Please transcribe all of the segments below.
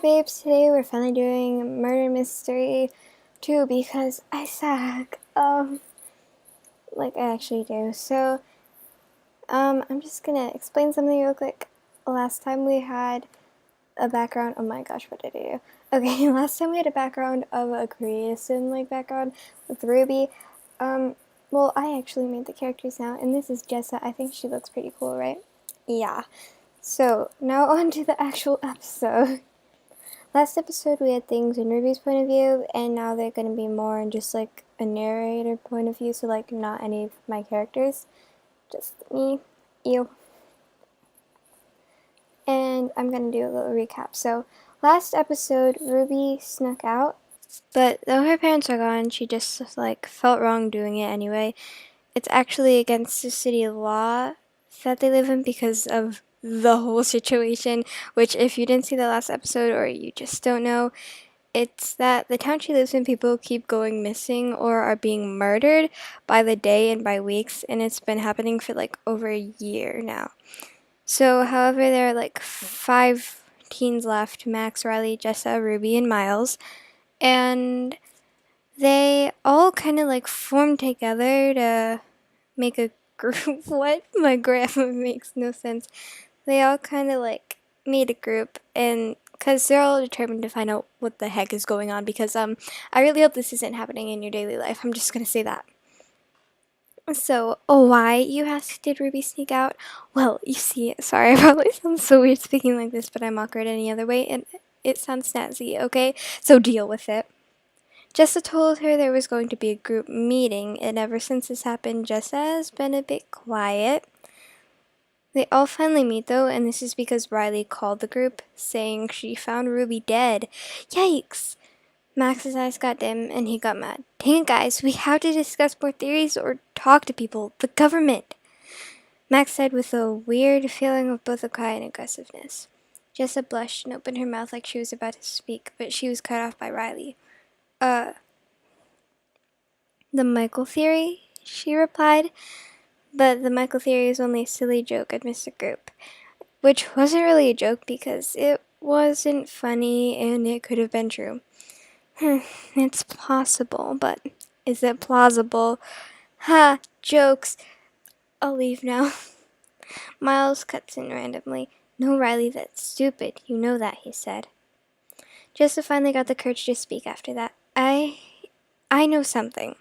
babes, today we're finally doing Murder Mystery 2 because I suck. Like I actually do. So, I'm just gonna explain something real quick. Last time we had a background, oh my gosh, what did I do? Okay, last time we had a background of a Grayson-like background with Ruby. Well, I actually made the characters now, and this is Jessa. I think she looks pretty cool, right? Yeah. So, now on to the actual episode. Last episode we had things in Ruby's point of view, and now they're going to be more in just like a narrator point of view, so like not any of my characters, just me, you. And I'm going to do a little recap. So, last episode Ruby snuck out, but though her parents are gone, she just like felt wrong doing it anyway. It's actually against the city law that they live in because of the whole situation, which if you didn't see the last episode or you just don't know, it's that the town she lives in, people keep going missing or are being murdered by the day and by weeks, and it's been happening for like over a year now. So, however, there are like 5 teens left: Max, Riley, Jessa, Ruby, and Miles, and they all kind of like formed together to make a group. What? My grammar makes no sense. They all kind of like made a group, and because they're all determined to find out what the heck is going on, because I really hope this isn't happening in your daily life. I'm just gonna say that. So, why, you ask, did Ruby sneak out? Well, you see, sorry, I probably sound so weird speaking like this, but I'm awkward any other way, and it sounds snazzy, okay? So deal with it. Jessa told her there was going to be a group meeting, and ever since this happened, Jessa has been a bit quiet. They all finally meet though, and this is because Riley called the group, saying she found Ruby dead. Yikes! Max's eyes got dim, and he got mad. Dang it, guys, we have to discuss more theories or talk to people. The government! Max said with a weird feeling of both a cry and aggressiveness. Jessa blushed and opened her mouth like she was about to speak, but she was cut off by Riley. The Michael theory? She replied. But the Michael theory is only a silly joke amidst the group. Which wasn't really a joke because it wasn't funny and it could have been true. It's possible, but is it plausible? Ha! Jokes! I'll leave now. Miles cuts in randomly. No, Riley, that's stupid. You know that, he said. Jessa finally got the courage to speak after that. I know something.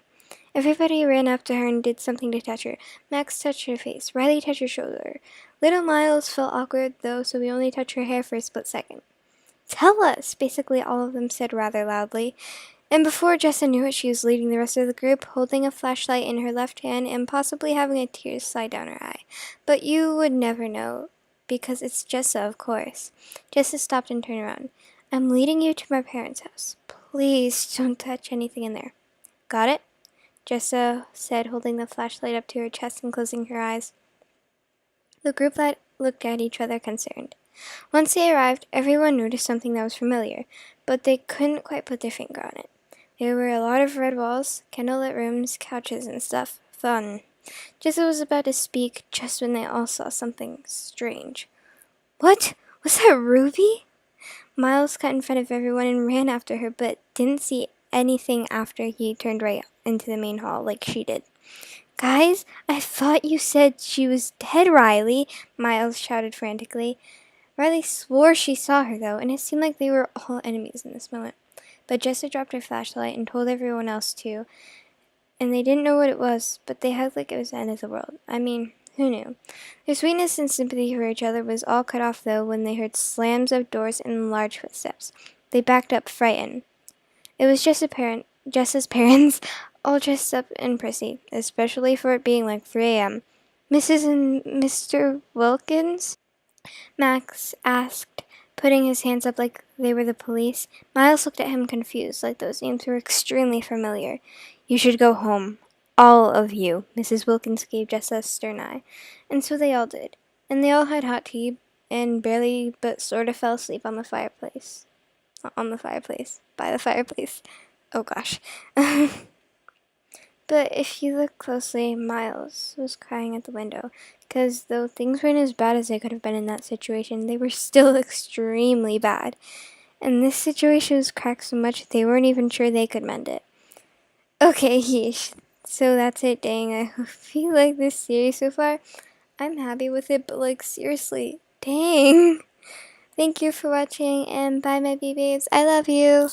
Everybody ran up to her and did something to touch her. Max touched her face. Riley touched her shoulder. Little Miles felt awkward, though, so we only touched her hair for a split second. Tell us, basically all of them said rather loudly. And before Jessa knew it, she was leading the rest of the group, holding a flashlight in her left hand and possibly having a tear slide down her eye. But you would never know, because it's Jessa, of course. Jessa stopped and turned around. I'm leading you to my parents' house. Please don't touch anything in there. Got it? Jessa said, holding the flashlight up to her chest and closing her eyes. The group looked at each other, concerned. Once they arrived, everyone noticed something that was familiar, but they couldn't quite put their finger on it. There were a lot of red walls, candlelit rooms, couches, and stuff. Fun. Jessa was about to speak just when they all saw something strange. What? Was that Ruby? Miles cut in front of everyone and ran after her, but didn't see anything after he turned right into the main hall like she did. Guys, I thought you said she was dead, Riley, Miles shouted frantically. Riley swore she saw her, though, and it seemed like they were all enemies in this moment. But Jessa dropped her flashlight and told everyone else to, and they didn't know what it was, but they acted like it was the end of the world. I mean, who knew? Their sweetness and sympathy for each other was all cut off, though, when they heard slams of doors and large footsteps. They backed up, frightened. It was Jessa's parents, all dressed up and prissy, especially for it being like 3 a.m. Mrs. and Mr. Wilkins? Max asked, putting his hands up like they were the police. Miles looked at him confused, like those names were extremely familiar. You should go home. All of you, Mrs. Wilkins gave Jessa a stern eye. And so they all did. And they all had hot tea, and barely but sort of fell asleep on the fireplace. By the fireplace. Oh gosh. But if you look closely, Miles was crying at the window, because though things weren't as bad as they could have been in that situation, they were still extremely bad. and this situation was cracked so much they weren't even sure they could mend it. Okay, yeesh. So that's it, dang. I feel like this series so far, I'm happy with it, but like seriously, dang. Thank you for watching, and bye my babes. I love you.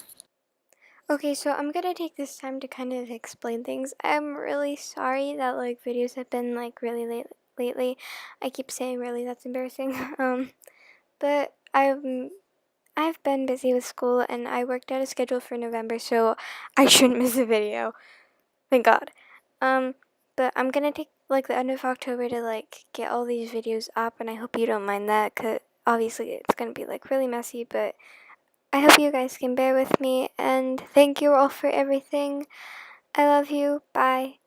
Okay, so I'm gonna take this time to kind of explain things. I'm really sorry that like videos have been like really late lately. I keep saying really, that's embarrassing. But I've been busy with school and I worked out a schedule for November, so I shouldn't miss a video. Thank God. Um, but I'm gonna take like the end of October to like get all these videos up, and I hope you don't mind that, cause obviously it's gonna be like really messy, but I hope you guys can bear with me, and thank you all for everything. I love you. Bye.